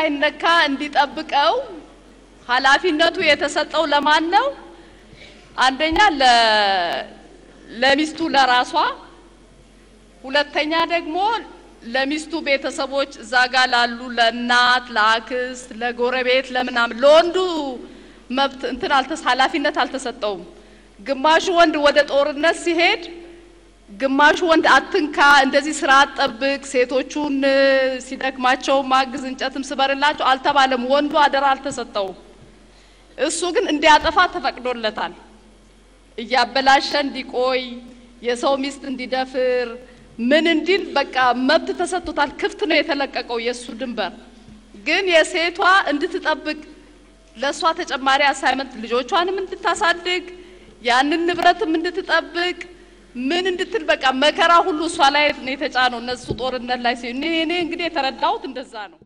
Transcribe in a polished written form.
እንዳይነካ እንዲጠብቀው ኃላፊነቱ የተሰጠው ለማን ነው? አንደኛ ለሚስቱ ለራሷ፣ ሁለተኛ ደግሞ ለሚስቱ ቤተሰቦች ዛጋ ላሉ ለእናት፣ ለአክስት፣ ለጎረቤት፣ ለምናምን ለወንዱ መብት እንትን ኃላፊነት አልተሰጠውም። ግማሹ ወንድ ወደ ጦርነት ሲሄድ ግማሹ ወንድ አትንካ እንደዚህ ስራ አጠብቅ ሴቶቹን ሲደክማቸው ማግዝ እንጨትም ስበርላቸው አልተባለም። ወንዱ አደራ አልተሰጠውም። እሱ ግን እንዲያጠፋ ተፈቅዶለታል። እያበላሸ እንዲቆይ የሰው ሚስት እንዲደፍር ምን እንዲል በቃ መብት ተሰጥቶታል። ክፍት ነው የተለቀቀው የሱ ድንበር። ግን የሴቷ እንድትጠብቅ ለሷ ተጨማሪ አሳይመንት ልጆቿንም እንድታሳድግ ያንን ንብረትም እንድትጠብቅ ምን እንድትል በቃ መከራ ሁሉ እሷ ላይ ነው የተጫነው። እነሱ ጦርነት ላይ ሲሆን እኔ እንግዲህ የተረዳሁት እንደዛ ነው።